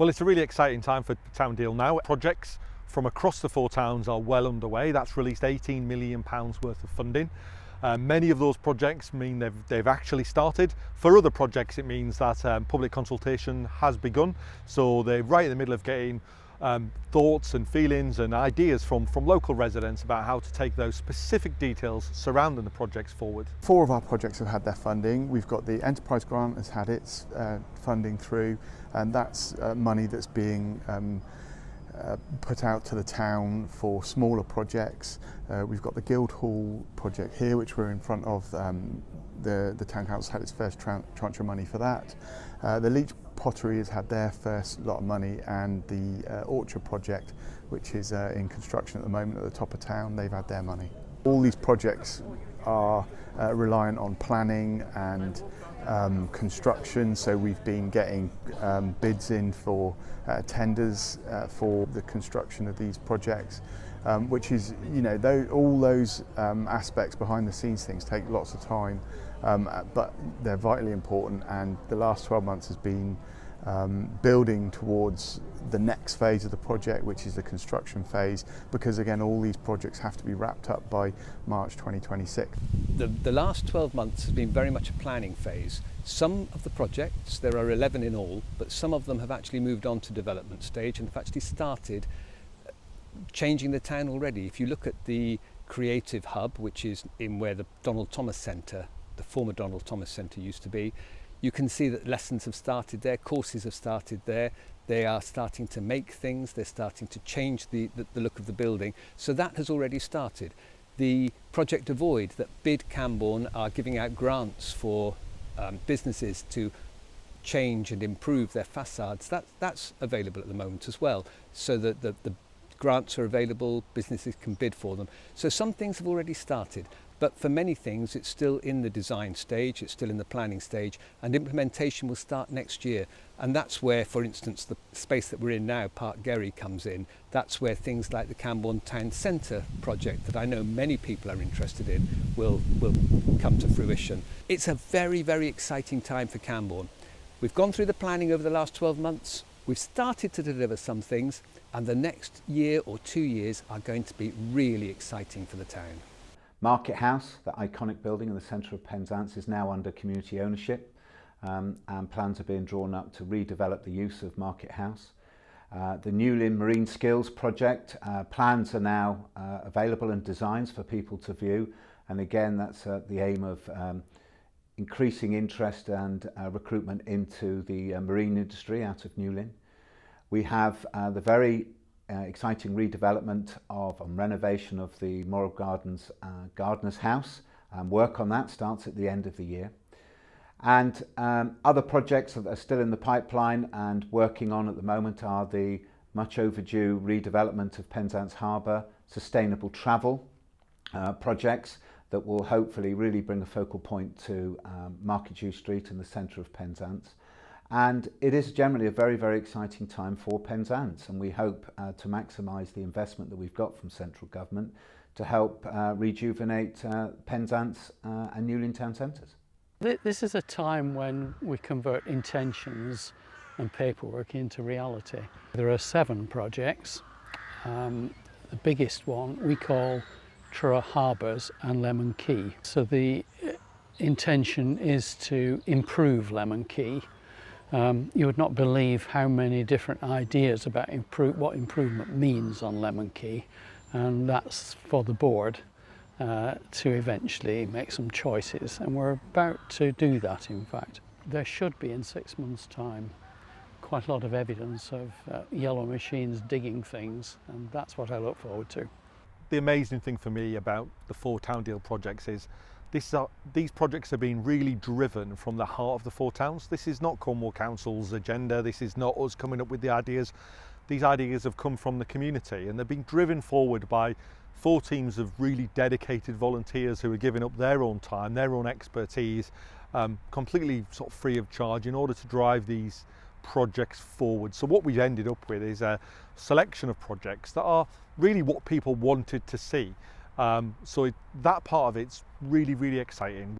Well, it's a really exciting time for Town Deal now. Projects from across the four towns are well underway. That's released £18 million worth of funding. Many of those projects mean they've actually started. For other projects, it means that public consultation has begun. So they're right in the middle of getting thoughts and feelings and ideas from local residents about how to take those specific details surrounding the projects forward. 4 of our projects have had their funding. We've got the Enterprise Grant has had its funding through, and that's money that's being put out to the town for smaller projects. We've got the Guildhall project here, which we're in front of. The town council had its first tranche of money for that. The Leach Pottery has had their first lot of money, and the Orchard project, which is in construction at the moment at the top of town, they've had their money. All these projects are reliant on planning and construction, so we've been getting bids in for tenders for the construction of these projects, which is, all those aspects behind the scenes things take lots of time, but they're vitally important, and the last 12 months has been building towards the next phase of the project, which is the construction phase, because again all these projects have to be wrapped up by March 2026. The last 12 months has been very much a planning phase. Some of the projects, there are 11 in all, but some of them have actually moved on to development stage and have actually started changing the town already. If you look at the Creative Hub, which is in where the Donald Thomas Centre, the former Donald Thomas Centre used to be, you can see that lessons have started there, courses have started there, they are starting to make things, they're starting to change the look of the building, so that has already started. The Project Avoid that bid Camborne are giving out grants for businesses to change and improve their facades. That's available at the moment as well, so that the grants are available, businesses can bid for them. So some things have already started. But for many things, it's still in the design stage, it's still in the planning stage, and implementation will start next year. And that's where, for instance, the space that we're in now, Park Gerry, comes in. That's where things like the Camborne Town Centre project, that I know many people are interested in, will come to fruition. It's a very, very exciting time for Camborne. We've gone through the planning over the last 12 months. We've started to deliver some things, and the next year or 2 years are going to be really exciting for the town. Market House, that iconic building in the centre of Penzance, is now under community ownership, and plans are being drawn up to redevelop the use of Market House. The Newlyn Marine Skills project, plans are now available and designs for people to view, and again that's the aim of increasing interest and recruitment into the marine industry out of Newlyn. We have the very exciting redevelopment of and renovation of the Moral Gardens Gardener's House. Work on that starts at the end of the year. And other projects that are still in the pipeline and working on at the moment are the much overdue redevelopment of Penzance Harbour, sustainable travel projects that will hopefully really bring a focal point to Market Jew Street in the centre of Penzance. And it is generally a very, very exciting time for Penzance, and we hope to maximise the investment that we've got from central government to help rejuvenate Penzance and Newlyn town centres. This is a time when we convert intentions and paperwork into reality. There are 7 projects. The biggest one we call Truro Harbours and Lemon Quay. So the intention is to improve Lemon Quay. You would not believe how many different ideas about what improvement means on Lemon Quay, and that's for the board to eventually make some choices, and we're about to do that. In fact, there should be in 6 months' time quite a lot of evidence of yellow machines digging things, and that's what I look forward to. The amazing thing for me about the 4 Town Deal projects is these projects are being really driven from the heart of the 4 towns. This is not Cornwall Council's agenda, this is not us coming up with the ideas. These ideas have come from the community, and they're being driven forward by 4 teams of really dedicated volunteers who are giving up their own time, their own expertise, completely sort of free of charge in order to drive these projects forward. So what we've ended up with is a selection of projects that are really what people wanted to see. So that part of it's really, really exciting.